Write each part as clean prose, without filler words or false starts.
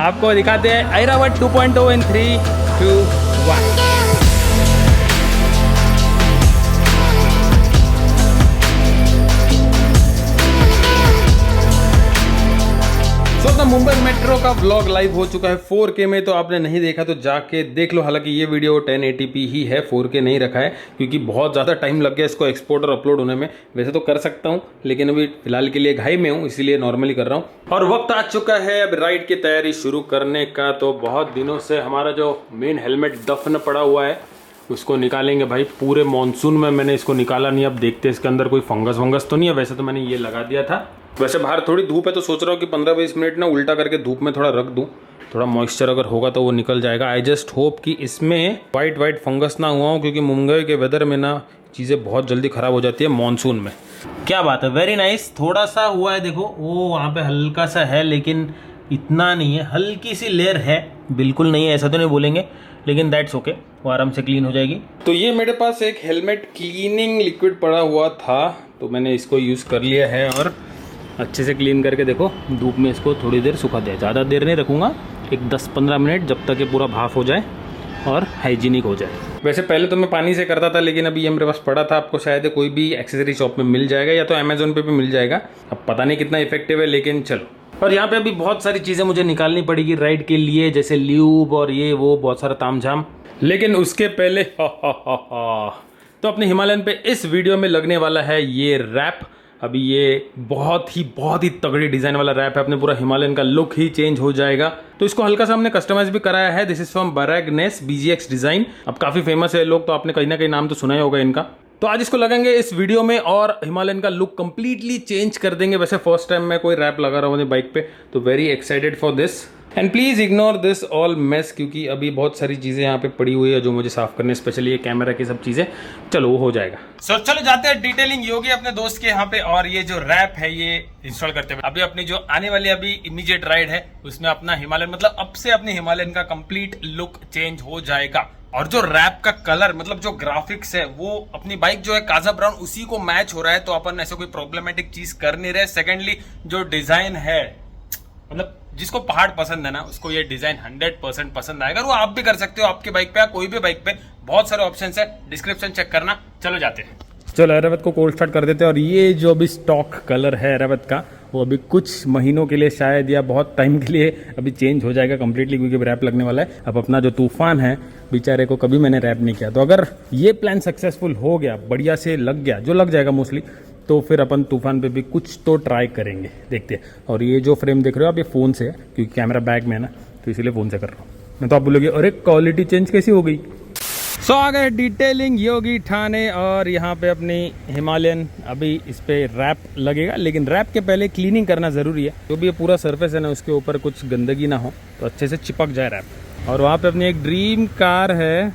आपको दिखाते हैं ऐरावत 2.0 इन 3, 2, 1। तो मुंबई मेट्रो का व्लॉग लाइव हो चुका है 4K में, तो आपने नहीं देखा तो जाके देख लो। हालांकि ये वीडियो 1080p ही है, 4K नहीं रखा है क्योंकि बहुत ज़्यादा टाइम लग गया इसको एक्सपोर्ट और अपलोड होने में। वैसे तो कर सकता हूँ लेकिन अभी फिलहाल के लिए घाई में हूँ, इसीलिए नॉर्मली कर रहा हूँ। और वक्त आ चुका है अब राइड की तैयारी शुरू करने का। तो बहुत दिनों से हमारा जो मेन हेलमेट दफन पड़ा हुआ है उसको निकालेंगे भाई। पूरे मानसून में मैंने इसको निकाला नहीं, अब देखते हैं इसके अंदर कोई फंगस वंगस तो नहीं है। वैसे तो मैंने ये लगा दिया था। वैसे बाहर थोड़ी धूप है तो सोच रहा हूँ कि 15-20 मिनट ना उल्टा करके धूप में थोड़ा रख दूँ, थोड़ा मॉइस्चर अगर होगा तो वो निकल जाएगा। आई जस्ट होप कि इसमें वाइट फंगस ना हुआ हो, क्योंकि मुंबई के वेदर में ना चीज़ें बहुत जल्दी ख़राब हो जाती है मानसून में। क्या बात है, वेरी नाइस। थोड़ा सा हुआ है, देखो वो वहाँ पे हल्का सा है लेकिन इतना नहीं है, हल्की सी लेयर है, बिल्कुल नहीं है ऐसा तो नहीं बोलेंगे, लेकिन दैट्स ओके, वो आराम से क्लीन हो जाएगी। तो ये मेरे पास एक हेलमेट क्लीनिंग लिक्विड पड़ा हुआ था तो मैंने इसको यूज़ कर लिया है और अच्छे से क्लीन करके देखो धूप में इसको थोड़ी देर सुखा दिया। ज़्यादा देर नहीं रखूँगा, एक 10-15 मिनट, जब तक ये पूरा भाप हो जाए और हाइजीनिक हो जाए। वैसे पहले तो मैं पानी से करता था लेकिन अभी ये मेरे पास पड़ा था। आपको शायद कोई भी एक्सेसरी शॉप में मिल जाएगा या तो अमेजोन पे भी मिल जाएगा। अब पता नहीं कितना इफेक्टिव है लेकिन चलो। और यहाँ पे अभी बहुत सारी चीज़ें मुझे निकालनी पड़ेगी राइड के लिए, जैसे ल्यूब और ये वो बहुत सारा तामझाम। लेकिन उसके पहले तो अपने हिमालयन पे इस वीडियो में लगने वाला है ये रैप। अभी ये बहुत ही तगड़ी डिज़ाइन वाला रैप है, अपने पूरा हिमालयन का लुक ही चेंज हो जाएगा। तो इसको हल्का सा हमने कस्टमाइज भी कराया है। दिस इज फ्रॉम बरैगनेस BGX डिज़ाइन। अब काफ़ी फेमस है लोग, तो आपने कहीं ना कहीं नाम तो सुना ही होगा इनका। तो आज इसको लगाएंगे इस वीडियो में और हिमालयन का लुक कंप्लीटली चेंज कर देंगे। वैसे फर्स्ट टाइम मैं कोई रैप लगा रहा हूँ बाइक पे, तो very excited for this. And please ignore this all mess, क्योंकि अभी बहुत सारी चीज़ें यहाँ पे पड़ी हुई है जो मुझे साफ करने, स्पेशली ये कैमरा की सब चीज़ें। चलो वो हो जाएगा। चलो जाते हैं डिटेलिंग योगी अपने दोस्त के यहाँ पे, और ये जो रैप है ये इंस्टॉल करते हैं। अभी अपनी जो आने वाली अभी इमीडिएट राइड है उसमें अपना हिमालयन, मतलब अब से अपने हिमालयन का कंप्लीट लुक चेंज हो जाएगा। और जो रैप का कलर, मतलब जो ग्राफिक्स है, वो अपनी बाइक जो है काजा ब्राउन उसी को मैच हो रहा है, तो अपन ऐसे कोई प्रॉब्लमेटिक चीज कर नहीं रहे। सेकेंडली जो डिजाइन है, मतलब जिसको पहाड़ पसंद है ना उसको ये डिजाइन 100% पसंद आएगा। वो आप भी कर सकते हो आपकी बाइक पे या कोई भी बाइक पे, बहुत सारे ऑप्शंस है, डिस्क्रिप्शन चेक करना। चलो जाते हैं। चलो ऐरावत को कोल्ड स्टार्ट कर देते हैं। और ये जो अभी स्टॉक कलर है ऐरावत का, वो अभी कुछ महीनों के लिए शायद या बहुत टाइम के लिए अभी चेंज हो जाएगा कंप्लीटली, क्योंकि रैप लगने वाला है। अब अपना जो तूफान है बेचारे को कभी मैंने रैप नहीं किया, तो अगर ये प्लान सक्सेसफुल हो गया, बढ़िया से लग गया, जो लग जाएगा मोस्टली, तो फिर अपन तूफान पे भी कुछ तो ट्राई करेंगे, देखते हैं। और ये जो फ्रेम देख रहे हो आप, ये फ़ोन से है क्योंकि कैमरा बैग में है ना, तो इसीलिए फ़ोन से कर रहा हूँ मैं। तो आप बोलोगे अरे क्वालिटी चेंज कैसी हो गई। सो आ गए डिटेलिंग योगी ठाणे, और यहाँ पे अपनी हिमालयन अभी इस पे रैप लगेगा। लेकिन रैप के पहले क्लीनिंग करना ज़रूरी है, जो भी ये पूरा सरफेस है ना उसके ऊपर कुछ गंदगी ना हो, तो अच्छे से चिपक जाए रैप। और वहाँ पे अपनी एक ड्रीम कार है।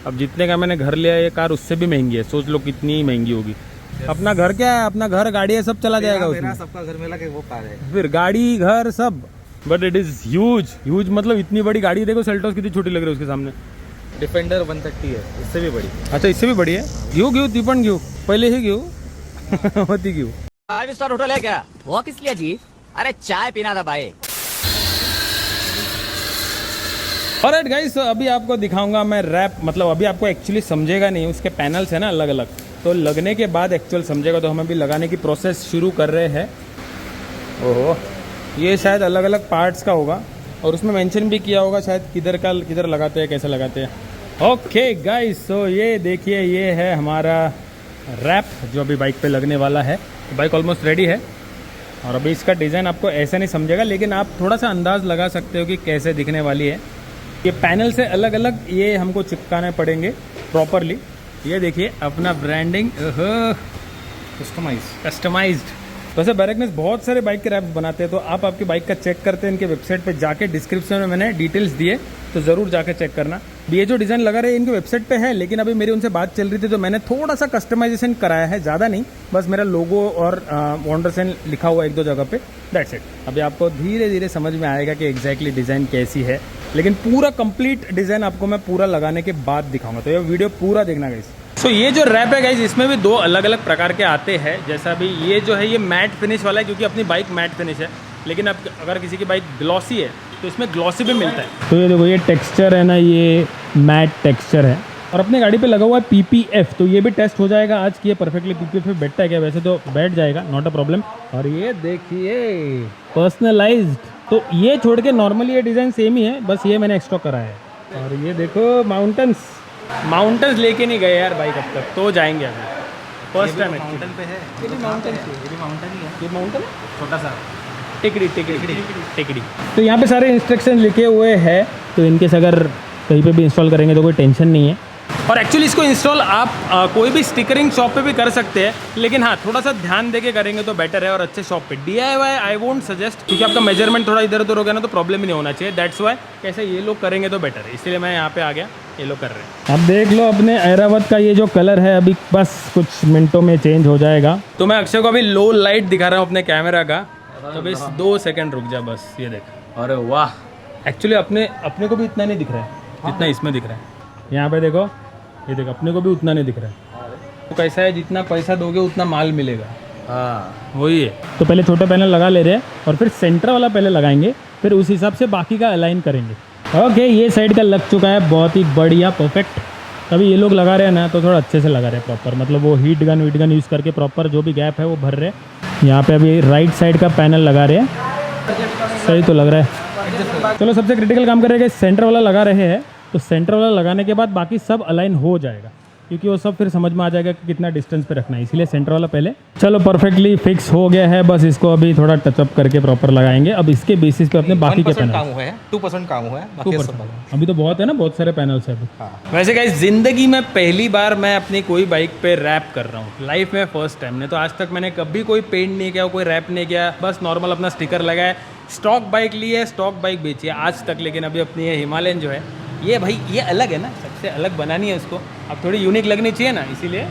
अब जितने का मैंने घर लिया ये कार उससे भी महंगी है, सोच लो कितनी महंगी होगी। अपना घर क्या है, अपना घर गाड़ी है, सब चला जाएगा उसमें। सबका घर मिला के वो कार है, फिर गाड़ी घर सब, बट इट इज ह्यूज। मतलब इतनी बड़ी गाड़ी देखो, सेल्टोस कितनी छोटी लग रही है उसके सामने। डिफेंडर 130 है, इससे भी बड़ी। अच्छा इससे भी बड़ी है। घ्यू दीपन घ्यू पहले ही घ्यू होती घ्यू। 5 स्टार होटल है क्या? वो किस लिए जी? अरे चाय पीना था भाई। ऑलराइट गाइस, अभी आपको दिखाऊंगा मैं रैप। मतलब अभी आपको एक्चुअली समझेगा नहीं, उसके पैनल्स है ना अलग अलग, तो लगने के बाद एक्चुअल समझेगा। तो हम अभी लगाने की प्रोसेस शुरू कर रहे हैं। ओहो, ये शायद अलग अलग पार्ट्स का होगा और उसमें मेंशन भी किया होगा शायद किधर लगाते हैं, कैसे लगाते हैं। ओके गाइस, सो ये देखिए, ये है हमारा रैप जो अभी बाइक पे लगने वाला है। तो बाइक ऑलमोस्ट रेडी है और अभी इसका डिज़ाइन आपको ऐसे नहीं समझेगा, लेकिन आप थोड़ा सा अंदाज़ लगा सकते हो कि कैसे दिखने वाली है। ये पैनल से अलग अलग ये हमको चिपकाने पड़ेंगे प्रॉपरली। ये देखिए अपना ब्रांडिंग कस्टमाइज्ड। वैसे बरैगनेस बहुत सारे बाइक के रैप्स बनाते हैं, तो आप आपकी बाइक का चेक करते हैं इनके वेबसाइट पे जाके। डिस्क्रिप्शन में मैंने डिटेल्स दिए, तो ज़रूर जाके चेक करना। ये जो डिज़ाइन लगा रहे हैं इनके वेबसाइट पे है, लेकिन अभी मेरी उनसे बात चल रही थी तो मैंने थोड़ा सा कस्टमाइजेशन कराया है, ज़्यादा नहीं, बस मेरा लोगो और वॉन्डरसन लिखा हुआ 1-2 जगह पे, दैट्स इट। अभी आपको धीरे धीरे समझ में आएगा कि एग्जैक्टली डिज़ाइन कैसी है, लेकिन पूरा कंप्लीट डिज़ाइन आपको मैं पूरा लगाने के बाद दिखाऊंगा, तो ये वीडियो पूरा देखना गाइस। सो ये जो रैप है गाइस, इसमें भी 2 अलग अलग प्रकार के आते हैं। जैसा अभी ये जो है ये मैट फिनिश वाला है, क्योंकि अपनी बाइक मैट फिनिश है। लेकिन अब अगर किसी की बाइक ग्लॉसी है तो इसमें ग्लॉसी भी मिलता है। तो ये देखो ये टेक्सचर है ना, ये मैट टेक्सचर है और अपने गाड़ी पे लगा हुआ है PPF, तो ये भी टेस्ट हो जाएगा आज कि ये परफेक्टली PPF पे बैठता है क्या। वैसे तो बैठ जाएगा, नॉट अ प्रॉब्लम। और ये देखिए पर्सनलाइज्ड, तो ये छोड़ के नॉर्मली ये डिज़ाइन सेम ही है, बस ये मैंने एक्स्ट्रा करा है। और ये देखो माउंटेन्स लेके नहीं गए यार बाइक अब तक, तो जाएंगे अभी फर्स्ट टाइम। माउंटेन पे है, ये भी माउंटेन ही है, ये माउंटेन छोटा सा टेकड़ी। तो यहाँ पे सारे इंस्ट्रक्शन लिखे हुए हैं, तो इनके से अगर कहीं पे भी इंस्टॉल करेंगे तो कोई टेंशन नहीं है। और एक्चुअली इसको इंस्टॉल आप कोई भी स्टिकरिंग शॉप पे भी कर सकते हैं, लेकिन हाँ थोड़ा सा ध्यान देके करेंगे तो बेटर है। और अच्छे शॉप पे DIY आई वोंट सजेस्ट, क्योंकि आपका मेजरमेंट थोड़ा इधर उधर हो गया ना तो प्रॉब्लम ही नहीं होना चाहिए। दैट्स वाई कैसे ये लोग करेंगे तो बेटर है, इसलिए मैं यहाँ पे आ गया, ये लोग कर रहे हैं। अब देख लो अपने ऐरावत का ये जो कलर है अभी बस कुछ मिनटों में चेंज हो जाएगा। तो मैं अक्षय को अभी लो लाइट दिखा रहा हूँ अपने कैमरा का, तो बस 2 सेकंड रुक जा बस। ये देख, अरे वाह, एक्चुअली अपने को भी इतना नहीं दिख रहा है जितना इसमें दिख रहा है। यहाँ पे देखो, ये देखो अपने को भी उतना नहीं दिख रहा है। तो कैसा है, जितना पैसा दोगे उतना माल मिलेगा। हाँ वही है। तो पहले छोटा पैनल लगा ले रहे हैं और फिर सेंटर वाला पहले लगाएंगे, फिर उस हिसाब से बाकी का अलाइन करेंगे। ओके, ये साइड का लग चुका है, बहुत ही बढ़िया, परफेक्ट। तभी ये लोग लगा रहे हैं ना तो थोड़ा अच्छे से लगा रहे हैं प्रॉपर, मतलब वो हीट गन यूज़ करके प्रॉपर जो भी गैप है वो भर रहे हैं। यहाँ पे अभी राइट साइड का पैनल लगा रहे हैं, सही तो लग रहा है। चलो सबसे क्रिटिकल काम कर रहे हैं कि सेंटर वाला लगा रहे हैं, तो सेंटर वाला लगाने के बाद बाकी सब अलाइन हो जाएगा, क्योंकि वो सब फिर समझ में आ जाएगा कि कितना डिस्टेंस पे रखना है, इसीलिए सेंटर वाला पहले। चलो परफेक्टली फिक्स हो गया है, बस इसको अभी थोड़ा टचअप करके प्रॉपर लगाएंगे। अब इसके बेसिस पे अपने बाकी के पैनल काम हुआ है, 2% काम हुआ है, बाकी सब बना। अभी तो बहुत है ना, बहुत सारे पैनल्स है अभी। हाँ। वैसे गाइस ज़िंदगी में पहली बार मैं अपनी कोई बाइक पे रैप कर रहा हूँ, लाइफ में फर्स्ट टाइम। नहीं तो आज तक मैंने कभी कोई पेंट नहीं किया, कोई रैप नहीं किया, बस नॉर्मल अपना स्टिकर लगाया। स्टॉक बाइक ली है, स्टॉक बाइक बेची है आज तक, लेकिन अभी अपनी ये हिमालयन जो है ये भाई ये अलग है ना, सबसे अलग बनानी है उसको, अब थोड़ी यूनिक लगनी चाहिए ना, इसीलिए।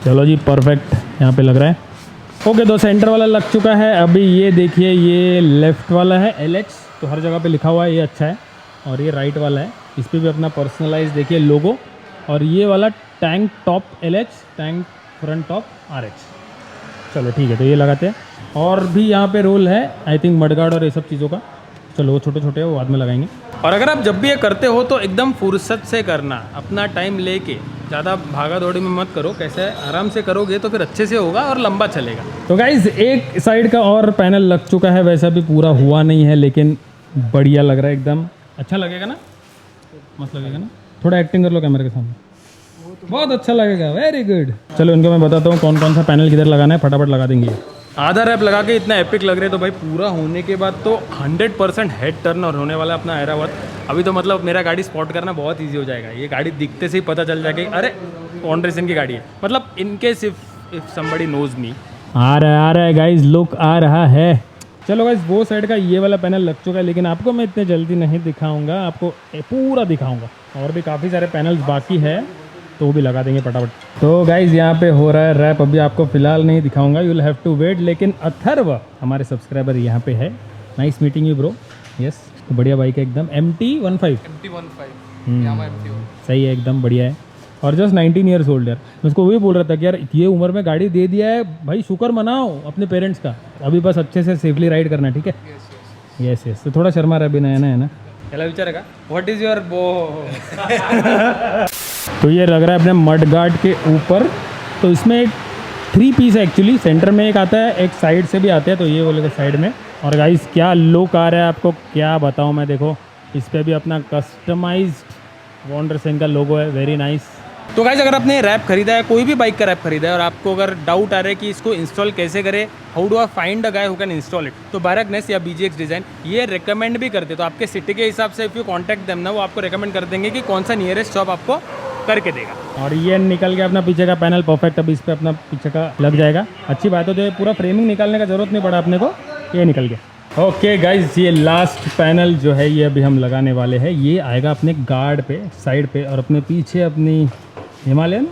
चलो जी परफेक्ट यहाँ पे लग रहा है। ओके, तो सेंटर वाला लग चुका है। अभी ये देखिए, ये लेफ्ट वाला है LH, तो हर जगह पे लिखा हुआ है, ये अच्छा है। और ये राइट वाला है, इस पर भी अपना पर्सनलाइज देखिए लोगो। और ये वाला tank top LH, tank front top RH। चलो ठीक है, तो ये लगाते हैं। और भी यहाँ पे रोल है आई थिंक मडगार्ड और ये सब चीज़ों का। चलो वो छोटे छोटे वो बाद में लगाएंगे। और अगर आप जब भी ये करते हो तो एकदम फुर्सत से करना, अपना टाइम लेके, ज़्यादा भागा दौड़ी में मत करो। कैसे आराम से करोगे तो फिर अच्छे से होगा और लंबा चलेगा। तो गाइज एक साइड का और पैनल लग चुका है, वैसा भी पूरा हुआ नहीं है, लेकिन बढ़िया लग रहा है एकदम। अच्छा लगेगा ना, मस्त लगेगा ना। थोड़ा एक्टिंग कर लो कैमरे के सामने, बहुत अच्छा लगेगा। Very good. चलो इनको मैं बताता हूँ कौन कौन सा पैनल किधर लगाना है, फटाफट लगा देंगे। आधा रैप लगा के इतना एपिक लग रहे हैं, तो भाई पूरा होने के बाद तो 100% हेड टर्नर होने वाला है अपना ऐरावत। अभी तो मतलब मेरा गाड़ी स्पॉट करना बहुत इजी हो जाएगा। ये गाड़ी दिखते से ही पता चल जाएगा कि अरे ऑनड्रेसन की गाड़ी है, मतलब in case if somebody knows me. आ रहा है गाइज, लुक आ रहा है। चलो गाइज वो साइड का ये वाला पैनल लग चुका है, लेकिन आपको मैं इतने जल्दी नहीं दिखाऊंगा, आपको पूरा दिखाऊंगा। और भी काफ़ी सारे पैनल्स बाकी है, तो वो भी लगा देंगे फटाफट। तो गाइज यहाँ पे हो रहा है रैप, अभी आपको फिलहाल नहीं दिखाऊंगा, you will have to wait. लेकिन अथर्व हमारे सब्सक्राइबर यहाँ पे है। Nice meeting you bro. Yes, तो बढ़िया बाइक है एकदम, MT-15 सही है, एकदम बढ़िया है। और जस्ट 19 ईयर्स ओल्ड यार। मैं उसको वही बोल रहा था कि यार ये उम्र में गाड़ी दे दिया है भाई, शुक्र मनाओ अपने पेरेंट्स का। अभी बस अच्छे से सेफली राइड करना, ठीक है। यस यस, तो थोड़ा शर्मा रहा, अभी नया है ना। चला विचार का व्हाट इज योर बो। तो ये लग रहा है अपने मड गार्ड के ऊपर। तो इसमें एक 3 पीस है एक्चुअली, सेंटर में एक आता है, एक साइड से भी आते हैं, तो ये वो लोग साइड में। और गाइस क्या लुक आ रहा है, आपको क्या बताऊं मैं। देखो इस पर भी अपना कस्टमाइज्ड वॉन्डरसन का लोगो है, वेरी नाइस। तो गाइस अगर आपने रैप खरीदा है, कोई भी बाइक का रैप खरीदा है, और आपको अगर डाउट आ रहा है कि इसको इंस्टॉल कैसे करें, how do I find a guy who can install it, तो बायरकनेस या BGX डिज़ाइन ये रिकमेंड भी करते। तो आपके सिटी के हिसाब से इफ़ यू कॉन्टैक्ट देम ना, वो आपको रिकमेंड कर देंगे कि कौन सा नियरेस्ट शॉप आपको करके देगा। और ये निकल गया अपना पीछे का पैनल परफेक्ट। अभी इस पर अपना पीछे का लग जाएगा, अच्छी बात है। तो ये पूरा फ्रेमिंग निकालने का जरूरत नहीं पड़ा अपने को, ये निकल गया। ओके गाइज, ये लास्ट पैनल जो है ये अभी हम लगाने वाले हैं। ये आएगा अपने गार्ड पे, साइड पे, और अपने पीछे अपनी हिमालयन।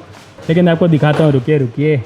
लेकिन आपको दिखाता हूँ, रुकिए।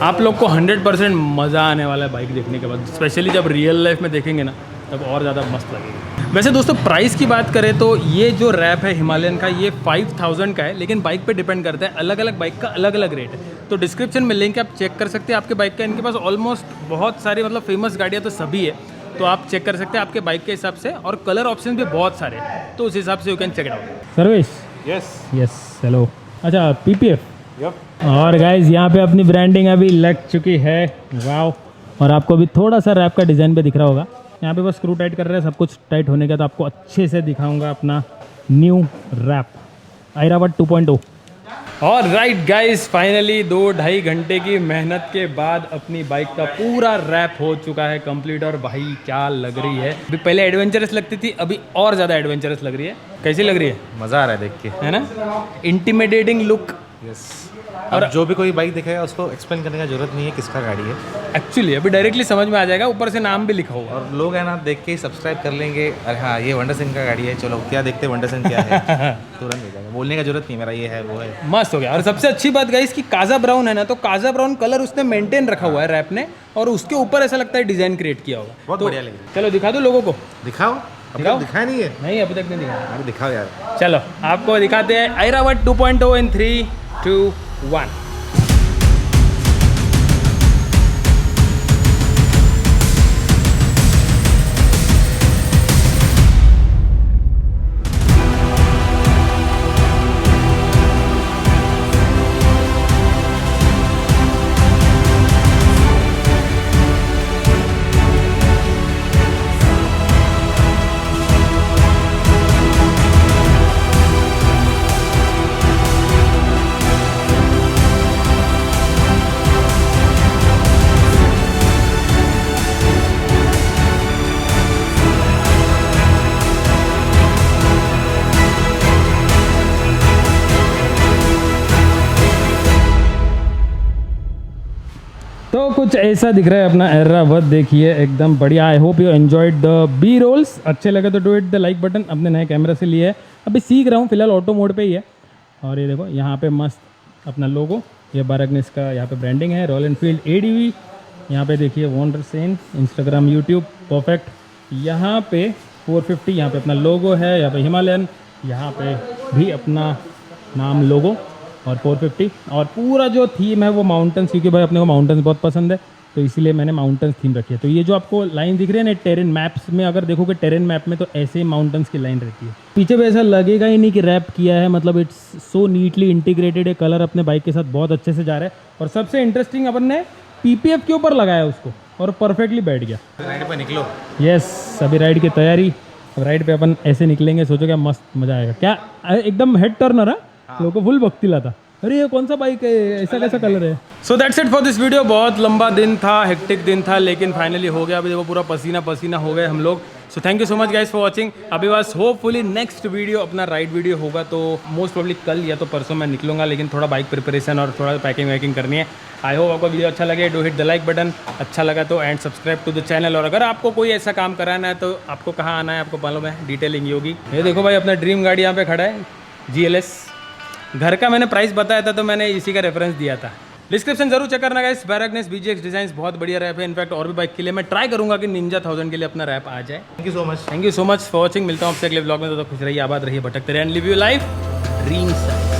आप लोग को 100% मज़ा आने वाला है बाइक देखने के बाद, स्पेशली जब रियल लाइफ में देखेंगे ना, तब और ज़्यादा मस्त लगेगा। वैसे दोस्तों प्राइस की बात करें तो ये जो रैप है हिमालयन का, ये 5000 का है, लेकिन बाइक पे डिपेंड करता है, अलग अलग बाइक का अलग अलग रेट है। तो डिस्क्रिप्शन में लिंक आप चेक कर सकते हैं आपके बाइक का। इनके पास ऑलमोस्ट बहुत सारी मतलब फेमस गाड़ियाँ तो सभी है, तो आप चेक कर सकते हैं आपके बाइक के हिसाब से, और कलर ऑप्शन भी बहुत सारे हैं, तो उस हिसाब से you can check it out. Service yes yes hello. अच्छा PPF। यप। और गाइज यहाँ पे अपनी ब्रांडिंग अभी लग चुकी है, वाव। और आपको भी थोड़ा सा रैप का डिज़ाइन भी दिख रहा होगा। यहाँ पे बस स्क्रू टाइट कर रहे हैं, सब कुछ टाइट होने का, तो आपको अच्छे से दिखाऊंगा अपना न्यू रैप आयरावट 2.0। और राइट गाइस, फाइनली 2-2.5 घंटे की मेहनत के बाद अपनी बाइक का पूरा रैप हो चुका है कंप्लीट। और भाई क्या लग रही है, अभी पहले एडवेंचरस लगती थी, अभी और ज़्यादा एडवेंचरस लग रही है। कैसी लग रही है? मज़ा आ रहा है देख के, है ना, इंटिमिडेटिंग लुक। यस। और जो भी कोई बाइक दिखेगा उसको एक्सप्लेन करने का जरूरत नहीं है किसका गाड़ी है, एक्चुअली अभी डायरेक्टली समझ में आ जाएगा, ऊपर से नाम भी लिखा होगा। और लोग है ना देख के ही सब्सक्राइब कर लेंगे, अरे हाँ ये वंडर सिंह का गाड़ी है, चलो क्या देखते हैं वंडर सिंह क्या है, तुरंत हो जाएगा, बोलने का जरूरत नहीं मेरा ये है वो है। मस्त हो गया। और सबसे अच्छी बात गाइस कि काजा ब्राउन है ना, तो काजा ब्राउन कलर उसने मेंटेन रखा हुआ है रैप ने, और उसके ऊपर ऐसा लगता है डिजाइन क्रिएट किया होगा। बहुत तो बढ़िया लग रही है। चलो दिखा दो लोगों को। दिखाओ, अभी तक दिखाया नहीं है। नहीं अभी तक नहीं दिखाया। अरे दिखाओ यार। चलो आपको दिखाते हैं आयरावट 2.0 इन 3, 2, 1। तो कुछ ऐसा दिख रहा है अपना ऐरावत, देखिए एकदम बढ़िया। I hope you enjoyed the B rolls. अच्छे लगे तो do it the like button. अपने नए कैमरा से लिए है, अभी सीख रहा हूँ, फिलहाल ऑटो मोड पे ही है। और ये देखो यहाँ पे मस्त अपना लोगो, ये बारगनेस का यहाँ पे ब्रांडिंग है, रॉयल एनफील्ड ADV। यहाँ पे देखिए वॉन्डर सेन, इंस्टाग्राम, यूट्यूब, परफेक्ट। यहाँ पे 450, यहाँ पे अपना लोगो है, यहाँ पे हिमालयन, यहाँ पे भी अपना नाम लोगो और 450। और पूरा जो थीम है वो माउंटेन्स, क्योंकि भाई अपने को माउंटेन्स बहुत पसंद है, तो इसीलिए मैंने माउंटेन्स थीम रखी है। तो ये जो आपको लाइन दिख रही है ना टेरेन मैप्स में, अगर देखोगे टेरेन मैप में तो ऐसे ही माउंटेन्स की लाइन रहती है। पीछे भी ऐसा लगेगा ही नहीं कि रैप किया है, मतलब इट्स सो नीटली इंटीग्रेटेड है। कलर अपने बाइक के साथ बहुत अच्छे से जा रहा है। और सबसे इंटरेस्टिंग, अपन ने PPF के ऊपर लगाया उसको और परफेक्टली बैठ गया। राइड पे निकलो। यस, अभी राइड की तैयारी। राइड पे अपन ऐसे निकलेंगे, सोचो क्या मस्त मजा आएगा। क्या एकदम हेड टर्नर है, लोगों को फुल भक्ति लाता। अरे ये कौन सा बाइक है, ऐसा कैसा कलर है। So that's it for this video. बहुत लंबा दिन था, हेक्टिक दिन था, लेकिन फाइनली हो गया। अभी देखो पूरा पसीना पसीना हो गए हम लोग। So thank you so much guys for watching. अभी बस होपफुली नेक्स्ट वीडियो अपना राइड वीडियो होगा, तो मोस्ट प्रोबेबली कल या तो परसों मैं निकलूंगा, लेकिन थोड़ा बाइक प्रिपरेशन और थोड़ा पैकिंग वैकिंग करनी है। आई होप आपको वीडियो अच्छा लगे, do hit the like button. अच्छा लगा तो and subscribe to the channel. और अगर आपको कोई ऐसा काम कराना है तो आपको कहाँ आना है, आपको मालूम है, डिटेलिंग होगी। ये देखो भाई अपना ड्रीम गाड़ी यहाँ पे खड़ा है, GLS। घर का मैंने प्राइस बताया था तो मैंने इसी का रेफरेंस दिया था। डिस्क्रिप्शन जरूर चेक करना गाइस। बारगनेस BGX डिजाइन्स बहुत बढ़िया रैप है। इनफैक्ट और भी बाइक के लिए मैं ट्राई करूंगा कि निंजा 1000 के लिए अपना रैप आ जाए। Thank you so much. Thank you so much for watching. मिलता हूँ आपसे अगले ब्लॉग में, तो खुश रहिए, आबाद रहिए, भटकते रहिए, लिव यू लाइफ ड्रीम्स।